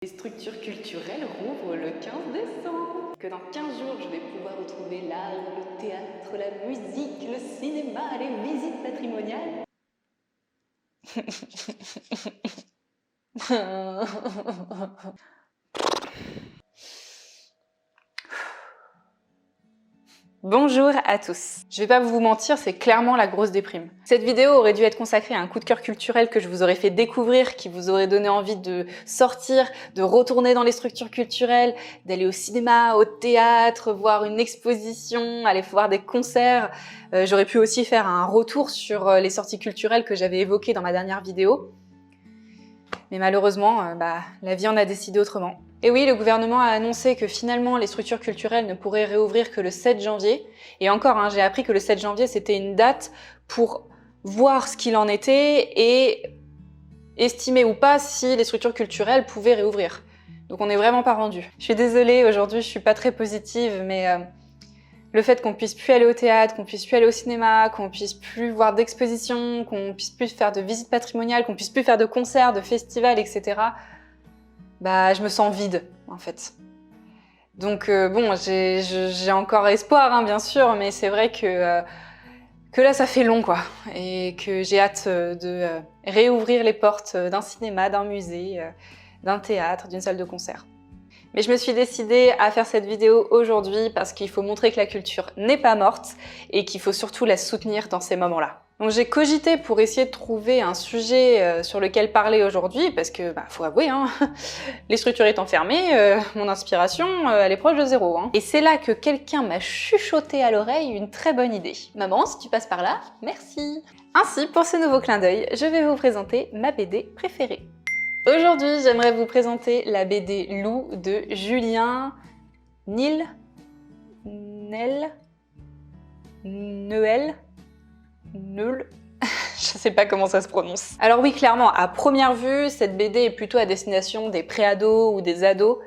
Les structures culturelles rouvrent le 15 décembre. Que dans 15 jours, je vais pouvoir retrouver l'art, le théâtre, la musique, le cinéma, les visites patrimoniales. Bonjour à tous. Je vais pas vous mentir, c'est clairement la grosse déprime. Cette vidéo aurait dû être consacrée à un coup de cœur culturel que je vous aurais fait découvrir, qui vous aurait donné envie de sortir, de retourner dans les structures culturelles, d'aller au cinéma, au théâtre, voir une exposition, aller voir des concerts. J'aurais pu aussi faire un retour sur les sorties culturelles que j'avais évoquées dans ma dernière vidéo. Mais malheureusement, la vie en a décidé autrement. Et oui, le gouvernement a annoncé que finalement les structures culturelles ne pourraient réouvrir que le 7 janvier. Et encore, j'ai appris que le 7 janvier c'était une date pour voir ce qu'il en était et estimer ou pas si les structures culturelles pouvaient réouvrir. Donc on n'est vraiment pas rendu. Je suis désolée, aujourd'hui je suis pas très positive, mais le fait qu'on puisse plus aller au théâtre, qu'on puisse plus aller au cinéma, qu'on puisse plus voir d'expositions, qu'on puisse plus faire de visites patrimoniales, qu'on puisse plus faire de concerts, de festivals, etc. Je me sens vide, en fait. Donc bon, j'ai encore espoir, bien sûr, mais c'est vrai que là, ça fait long, quoi. Et que j'ai hâte de réouvrir les portes d'un cinéma, d'un musée, d'un théâtre, d'une salle de concert. Mais je me suis décidée à faire cette vidéo aujourd'hui parce qu'il faut montrer que la culture n'est pas morte et qu'il faut surtout la soutenir dans ces moments-là. Donc j'ai cogité pour essayer de trouver un sujet sur lequel parler aujourd'hui parce que, faut avouer, les structures étant fermées, mon inspiration, elle est proche de zéro. Et c'est là que quelqu'un m'a chuchoté à l'oreille une très bonne idée. Maman, si tu passes par là, merci. Ainsi, pour ce nouveau clin d'œil, je vais vous présenter ma BD préférée. Aujourd'hui, j'aimerais vous présenter la BD Lou de Julien Neuel. Je sais pas comment ça se prononce. Alors oui, clairement, à première vue, cette BD est plutôt à destination des pré-ados ou des ados.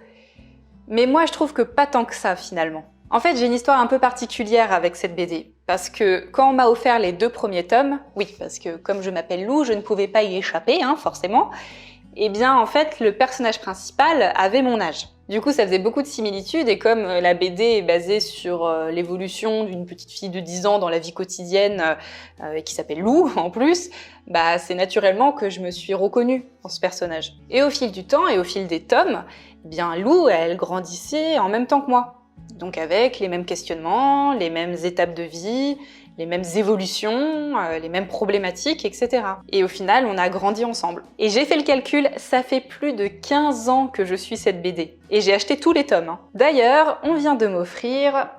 Mais moi, je trouve que pas tant que ça, finalement. En fait, j'ai une histoire un peu particulière avec cette BD. Parce que quand on m'a offert les 2 premiers tomes, oui, parce que comme je m'appelle Lou, je ne pouvais pas y échapper, forcément. Eh bien, en fait, le personnage principal avait mon âge. Du coup, ça faisait beaucoup de similitudes et comme la BD est basée sur l'évolution d'une petite fille de 10 ans dans la vie quotidienne qui s'appelle Lou en plus, c'est naturellement que je me suis reconnue dans ce personnage. Et au fil du temps et au fil des tomes, eh bien Lou, elle grandissait en même temps que moi. Donc avec les mêmes questionnements, les mêmes étapes de vie, les mêmes évolutions, les mêmes problématiques, etc. Et au final, on a grandi ensemble. Et j'ai fait le calcul, ça fait plus de 15 ans que je suis cette BD. Et j'ai acheté tous les tomes. D'ailleurs, on vient de m'offrir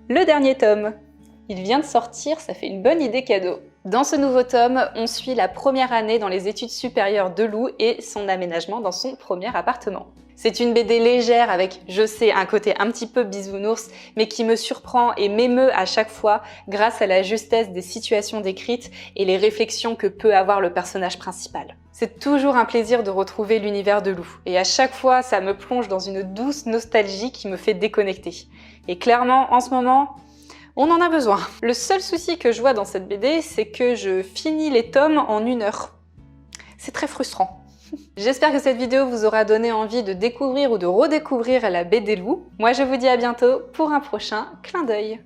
le dernier tome. Il vient de sortir, ça fait une bonne idée cadeau. Dans ce nouveau tome, on suit la première année dans les études supérieures de Lou et son aménagement dans son premier appartement. C'est une BD légère avec, je sais, un côté un petit peu bisounours, mais qui me surprend et m'émeut à chaque fois grâce à la justesse des situations décrites et les réflexions que peut avoir le personnage principal. C'est toujours un plaisir de retrouver l'univers de Lou, et à chaque fois, ça me plonge dans une douce nostalgie qui me fait déconnecter. Et clairement, en ce moment, on en a besoin. Le seul souci que je vois dans cette BD, c'est que je finis les tomes en 1 heure. C'est très frustrant. J'espère que cette vidéo vous aura donné envie de découvrir ou de redécouvrir la BD Lou. Moi, je vous dis à bientôt pour un prochain clin d'œil.